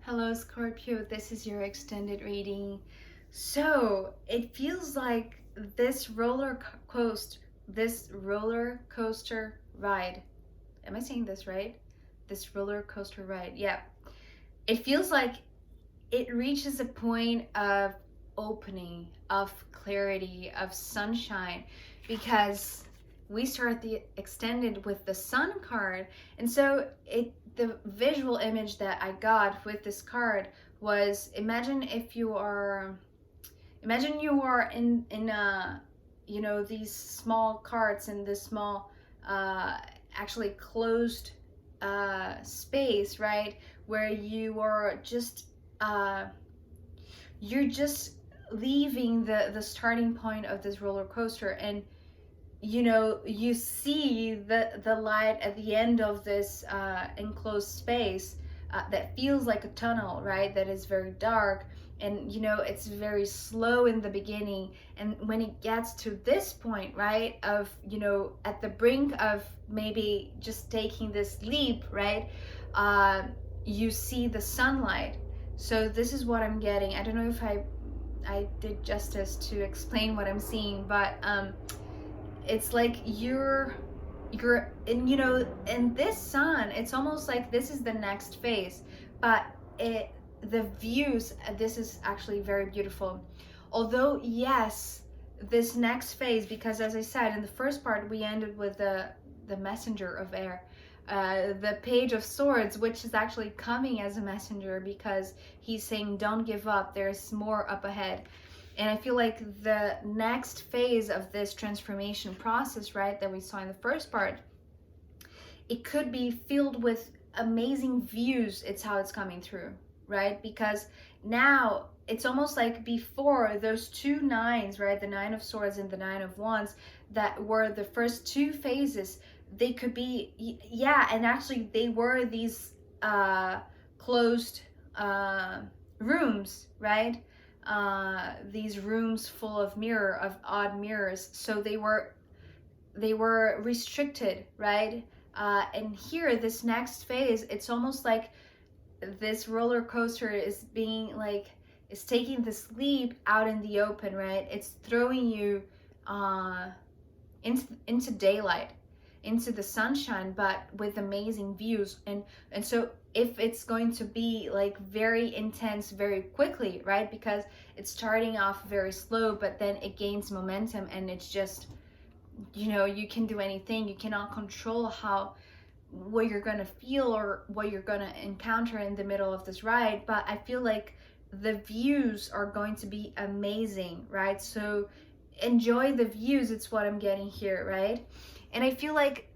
Hello Scorpio, this is your extended reading. So it feels like this roller coaster ride. Am I saying this right? This roller coaster ride. Yeah. It feels like it reaches a point of opening, of clarity, of sunshine, because we start the extended with the sun card. And so the visual image that I got with this card was, imagine you are in a, these small carts in this small actually closed space, right, where you are just uh, you're just leaving the starting point of this roller coaster, and you see the light at the end of this enclosed space that feels like a tunnel, right, that is very dark, and it's very slow in the beginning, and when it gets to this point, right, of at the brink of maybe just taking this leap, right, uh, you see the sunlight. So this is what I'm getting. I don't know if I did justice to explain what I'm seeing, but it's like you're and in this sun, it's almost like this is the next phase, but the views, this is actually very beautiful. Although yes, this next phase, because as I said in the first part, we ended with the messenger of air, the page of swords, which is actually coming as a messenger, because he's saying don't give up, there's more up ahead. And I feel like the next phase of this transformation process, right, that we saw in the first part, it could be filled with amazing views. It's how it's coming through, right? Because now it's almost like before, those two nines, right, the Nine of Swords and the Nine of Wands, that were the first two phases, they could be, yeah, and actually they were these closed rooms, right? These rooms full of odd mirrors. So they were restricted, right? And here, this next phase, it's almost like this roller coaster is taking this leap out in the open, right? It's throwing you into daylight, into the sunshine, but with amazing views. And so if it's going to be like very intense very quickly, right, because it's starting off very slow, but then it gains momentum, and it's just, you can do anything. You cannot control what you're gonna feel or what you're gonna encounter in the middle of this ride, but I feel like the views are going to be amazing, right? So enjoy the views. It's what I'm getting here, right? And I feel like,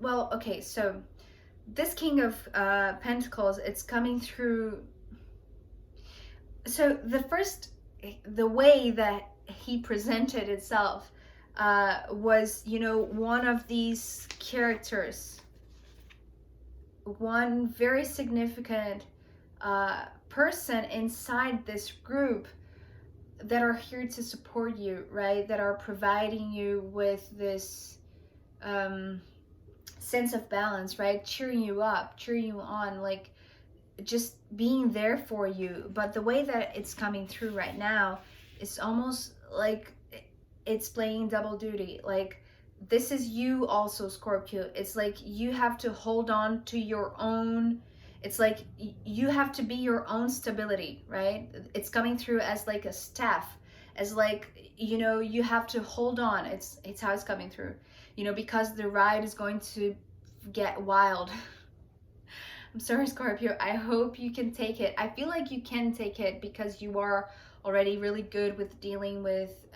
well, okay, so this King of Pentacles, it's coming through. So the way that he presented itself was, one of these characters, one very significant person inside this group that are here to support you, right? That are providing you with this sense of balance, right? Cheering you up, cheering you on, like just being there for you. But the way that it's coming through right now, it's almost like it's playing double duty. Like, this is you also, Scorpio. It's like you have to hold on to your own. It's like you have to be your own stability, right? It's coming through as like a staff, as like, you have to hold on. It's how it's coming through, because the ride is going to get wild. I'm sorry, Scorpio. I hope you can take it. I feel like you can take it because you are already really good with dealing with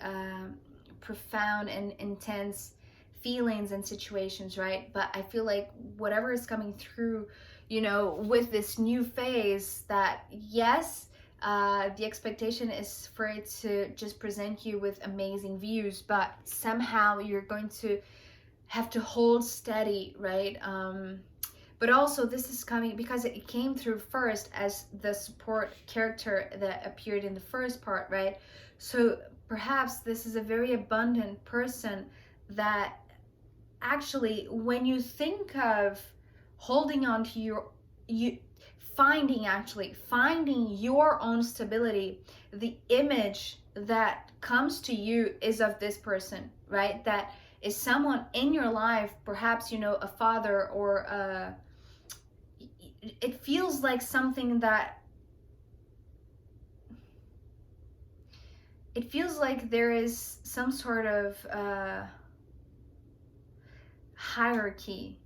profound and intense feelings and situations, right? But I feel like whatever is coming through, with this new phase, that yes, the expectation is for it to just present you with amazing views, but somehow you're going to have to hold steady, right? But also this is coming because it came through first as the support character that appeared in the first part, right? So perhaps this is a very abundant person that actually, when you think of holding on to finding your own stability. The image that comes to you is of this person, right? That is someone in your life, perhaps, you know, a father, or it feels like something that, it feels like there is some sort of hierarchy,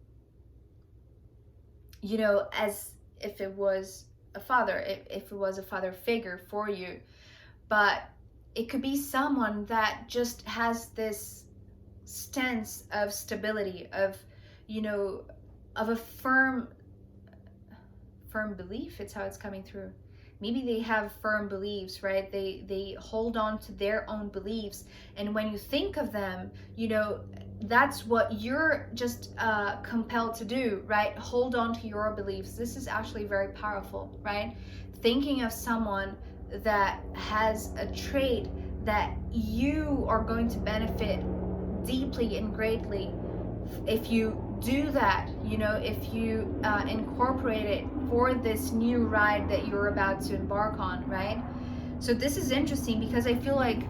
you know, as if it was a father, if it was a father figure for you. But it could be someone that just has this stance of stability, of, you know, of a firm belief. It's how it's coming through. Maybe they have firm beliefs, right? They hold on to their own beliefs, and when you think of them, you know, that's what you're just compelled to do, right? Hold on to your beliefs. This is actually very powerful, right? Thinking of someone that has a trait that you are going to benefit deeply and greatly if you do that, you know, if you incorporate it for this new ride that you're about to embark on, right? So this is interesting because I feel like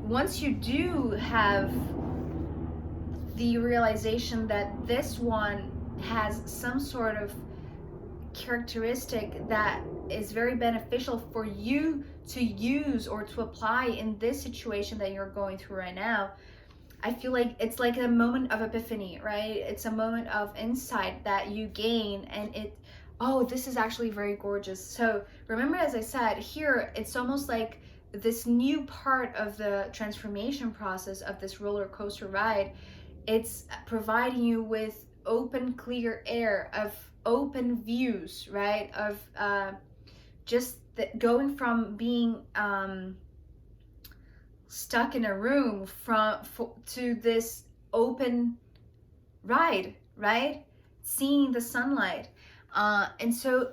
once you do have the realization that this one has some sort of characteristic that is very beneficial for you to use or to apply in this situation that you're going through right now, I feel like it's like a moment of epiphany, right? It's a moment of insight that you gain, and oh, this is actually very gorgeous. So remember, as I said, here, it's almost like this new part of the transformation process of this roller coaster ride. It's providing you with open, clear air, of open views, right? Of just going from being stuck in a room to this open ride, right? Seeing the sunlight. And so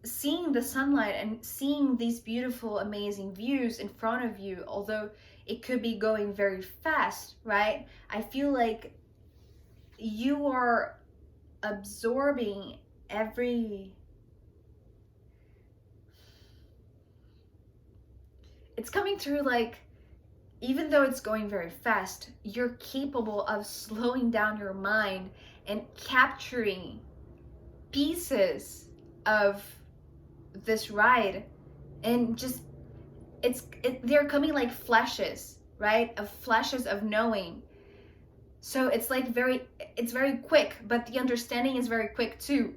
seeing the sunlight and seeing these beautiful, amazing views in front of you, although it could be going very fast, right? I feel like you are absorbing it's coming through like, even though it's going very fast, you're capable of slowing down your mind and capturing pieces of this ride, and just they're coming like flashes, right? Of flashes of knowing. So it's like it's very quick, but the understanding is very quick too.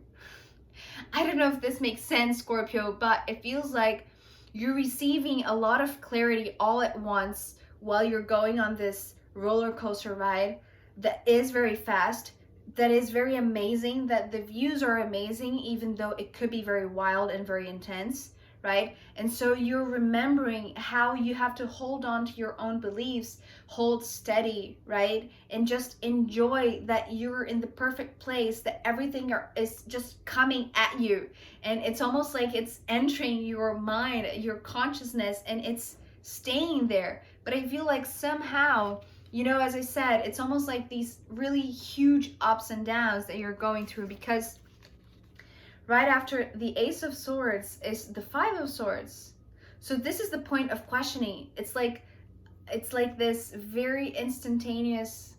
I don't know if this makes sense, Scorpio, but it feels like you're receiving a lot of clarity all at once while you're going on this roller coaster ride that is very fast, that is very amazing, that the views are amazing, even though it could be very wild and very intense, right? And so you're remembering how you have to hold on to your own beliefs, hold steady, right? And just enjoy that you're in the perfect place, that everything is just coming at you. And it's almost like it's entering your mind, your consciousness, and it's staying there. But I feel like somehow, you know, as I said, it's almost like these really huge ups and downs that you're going through, because right after the Ace of Swords is the Five of Swords. So this is the point of questioning. It's like this very instantaneous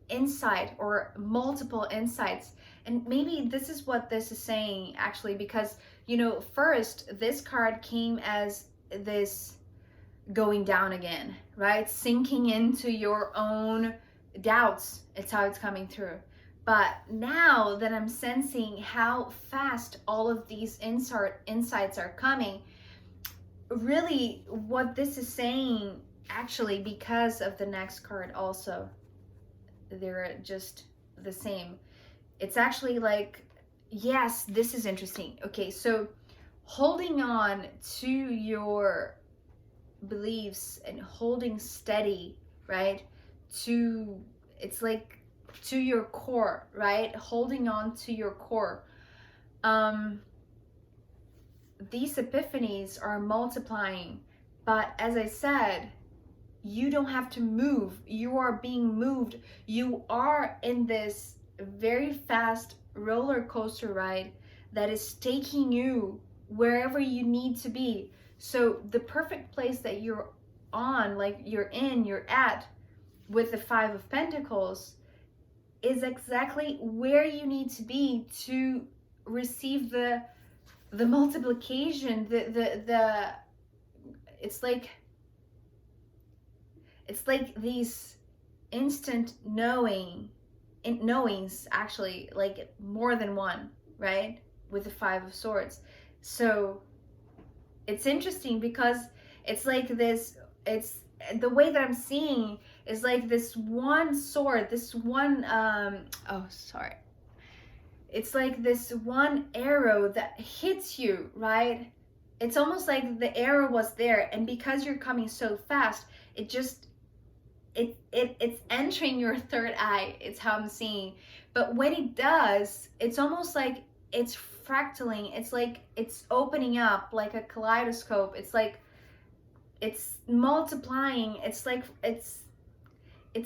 insight, or multiple insights. And maybe this is what this is saying, actually, because, you know, first this card came as this going down again, right? Sinking into your own doubts. It's how it's coming through. But now that I'm sensing how fast all of these insights are coming, really what this is saying, actually, because of the next card also, they're just the same. It's actually like, yes, this is interesting. Okay, so holding on to your beliefs and holding steady, right? It's like to your core, right? Holding on to your core. These epiphanies are multiplying, but as I said, you don't have to move. You are being moved. You are in this very fast roller coaster ride that is taking you wherever you need to be. So the perfect place that you're on, like you're at with the Five of Pentacles, is exactly where you need to be to receive the multiplication, the it's like these instant knowings, actually, like more than one, right? With the Five of Swords. So it's interesting because it's like this, it's the way that I'm seeing is like this one sword, this one oh sorry, it's like this one arrow that hits you, right? It's almost like the arrow was there, and because you're coming so fast, it just it's entering your third eye. It's how I'm seeing. But when it does, it's almost like it's fractaling. It's like it's opening up like a kaleidoscope. It's like it's multiplying. It's like it's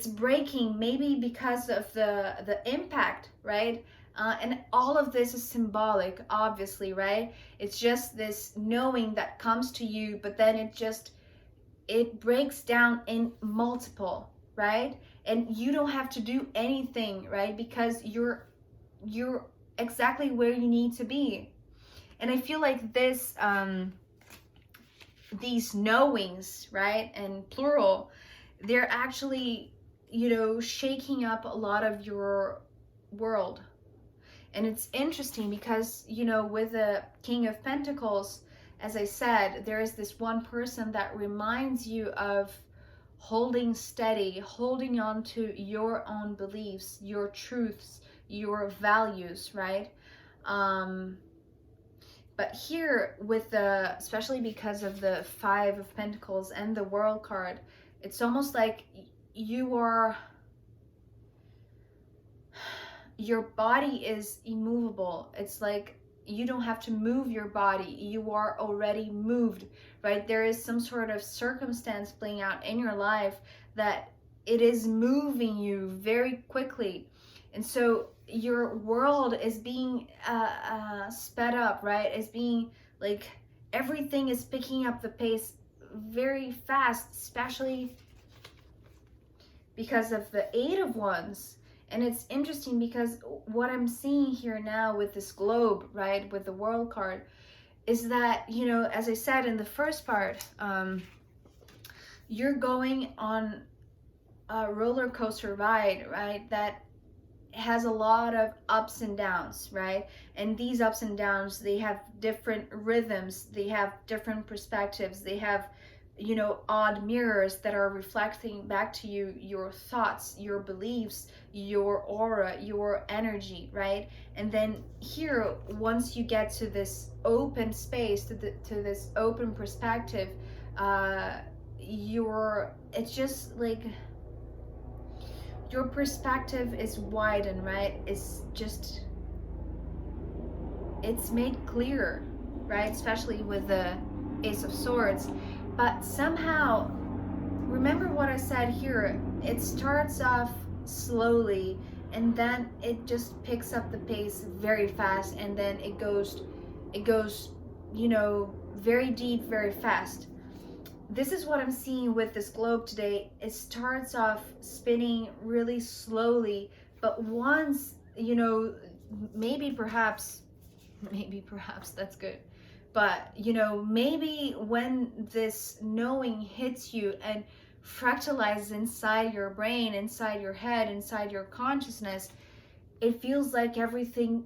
breaking, maybe because of the impact, right? And all of this is symbolic, obviously, right? It's just this knowing that comes to you, but then it breaks down in multiple, right? And you don't have to do anything, right? Because you're exactly where you need to be. And I feel like this these knowings, right, and plural, they're actually, you know, shaking up a lot of your world. And it's interesting because, you know, with the King of Pentacles, as I said, there is this one person that reminds you of holding steady, holding on to your own beliefs, your truths, your values, right? But here with the, especially because of the Five of Pentacles and the World card, it's almost like your body is immovable. It's like you don't have to move your body. You are already moved, right? There is some sort of circumstance playing out in your life that it is moving you very quickly. And so your world is being sped up, right? It's being like, everything is picking up the pace very fast, especially because of the Eight of Wands. And it's interesting because what I'm seeing here now with this globe, right, with the World card, is that, you know, as I said in the first part, you're going on a roller coaster ride, right, that has a lot of ups and downs, right? And these ups and downs, they have different rhythms, they have different perspectives, they have, you know, odd mirrors that are reflecting back to you your thoughts, your beliefs, your aura, your energy, right? And then here, once you get to this open space, to this open perspective, it's just like your perspective is widened, right? It's made clear, right? Especially with the Ace of Swords. But somehow, remember what I said here, it starts off slowly and then it just picks up the pace very fast, and then it goes, you know, very deep, very fast. This is what I'm seeing with this globe today. It starts off spinning really slowly, but once, you know, maybe perhaps that's good. But, you know, maybe when this knowing hits you and fractalizes inside your brain, inside your head, inside your consciousness, it feels like everything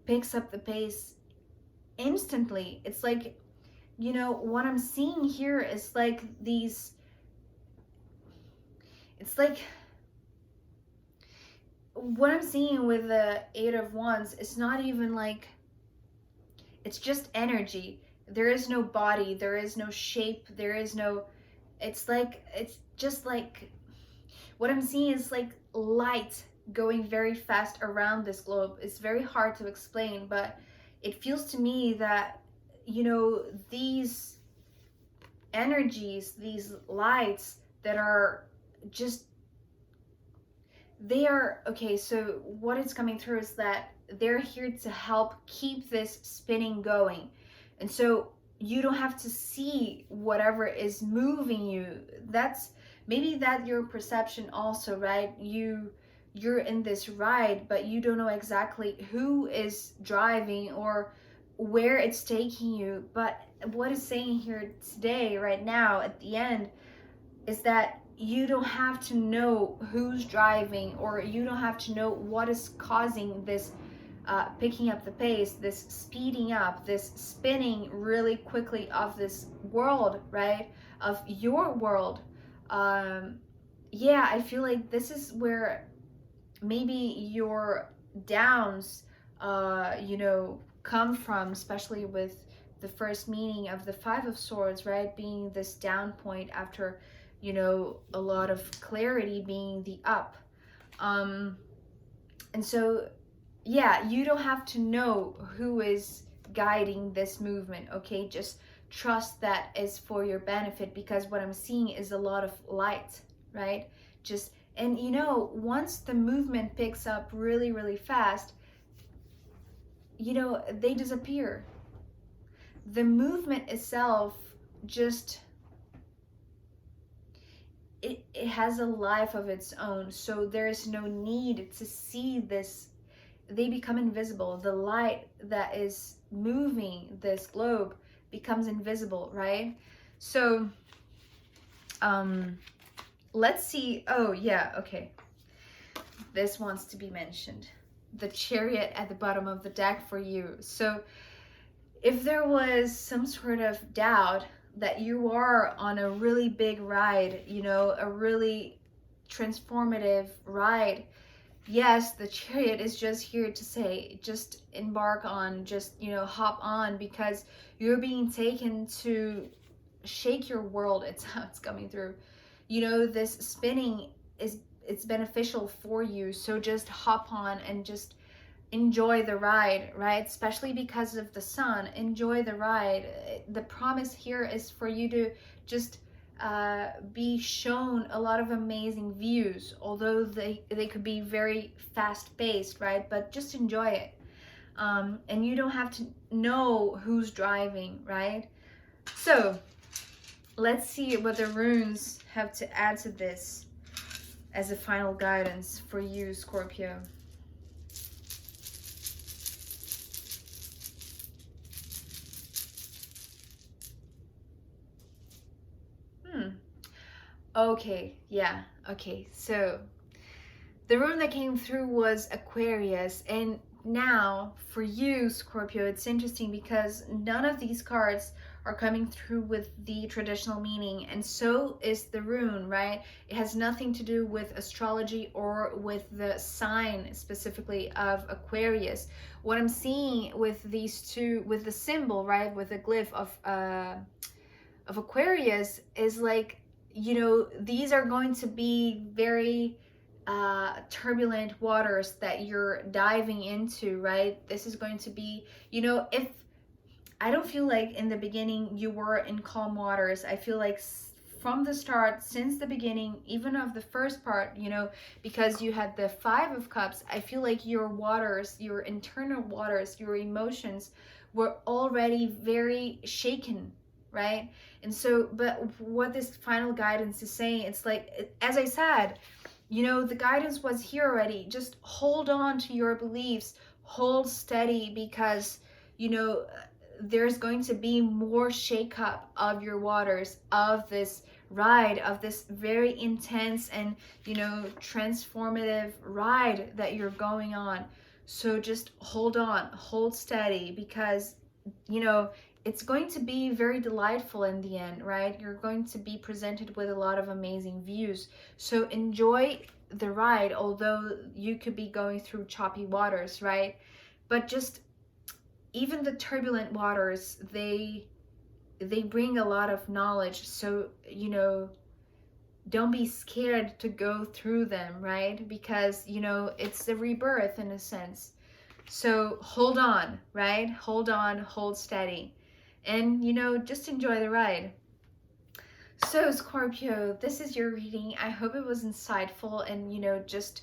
picks up the pace instantly. It's like, you know, what I'm seeing here is like these, it's like, what I'm seeing with the Eight of Wands, it's not even like, it's just energy. There is no body, there is no shape, there is no, it's just like, what I'm seeing is like light going very fast around this globe. It's very hard to explain, but it feels to me that, you know, these energies, these lights that are just, they are, okay, so what is coming through is that they're here to help keep this spinning going. And so you don't have to see whatever is moving you. That's maybe that your perception also, right? You're in this ride, but you don't know exactly who is driving or where it's taking you. But what it's saying here today, right now, at the end, is that you don't have to know who's driving, or you don't have to know what is causing this picking up the pace, this speeding up, this spinning really quickly of this world, right? Of your world. Yeah, I feel like this is where maybe your downs, come from, especially with the first meaning of the Five of Swords, right? Being this down point after, a lot of clarity being the up. And so, yeah, you don't have to know who is guiding this movement, okay? Just trust that is for your benefit, because what I'm seeing is a lot of light, right? Just, and once the movement picks up really, really fast, they disappear. The movement itself just, it has a life of its own, so there is no need to see this. They become invisible. The light that is moving this globe becomes invisible, right? So let's see. Oh yeah, okay, this wants to be mentioned, the Chariot at the bottom of the deck for you. So if there was some sort of doubt that you are on a really big ride, a really transformative ride, yes, the Chariot is just here to say, just embark on, just, hop on, because you're being taken to shake your world. It's how it's coming through. This spinning it's beneficial for you. So just hop on and just enjoy the ride, right? Especially because of the sun, enjoy the ride. The promise here is for you to just be shown a lot of amazing views, although they could be very fast paced, right? But just enjoy it. And you don't have to know who's driving, right? So let's see what the runes have to add to this as a final guidance for you, Scorpio. Okay, yeah, okay. So the rune that came through was Aquarius, and now for you, Scorpio, it's interesting because none of these cards are coming through with the traditional meaning, and so is the rune, right? It has nothing to do with astrology or with the sign specifically of Aquarius. What I'm seeing with these two, with the symbol, right, with the glyph of Aquarius, is like, these are going to be very turbulent waters that you're diving into, right? This is going to be, if I don't feel like in the beginning you were in calm waters. I feel like from the start, since the beginning, even of the first part, because you had the Five of Cups, I feel like your waters, your internal waters, your emotions were already very shaken, right? And so, but what this final guidance is saying, it's like, as I said, the guidance was here already. Just hold on to your beliefs, hold steady, because, there's going to be more shakeup of your waters, of this ride, of this very intense and, transformative ride that you're going on. So just hold on, hold steady, because, it's going to be very delightful in the end, right? You're going to be presented with a lot of amazing views. So enjoy the ride, although you could be going through choppy waters, right? But just even the turbulent waters, they bring a lot of knowledge. So, don't be scared to go through them, right? Because, it's a rebirth in a sense. So hold on, right? Hold on, hold steady. And, just enjoy the ride. So, Scorpio, this is your reading. I hope it was insightful and, just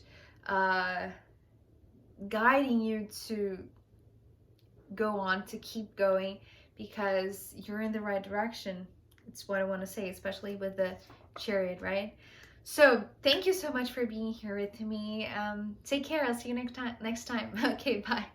guiding you to go on, to keep going, because you're in the right direction. It's what I want to say, especially with the Chariot, right? So thank you so much for being here with me. Take care. I'll see you next time. Okay, bye.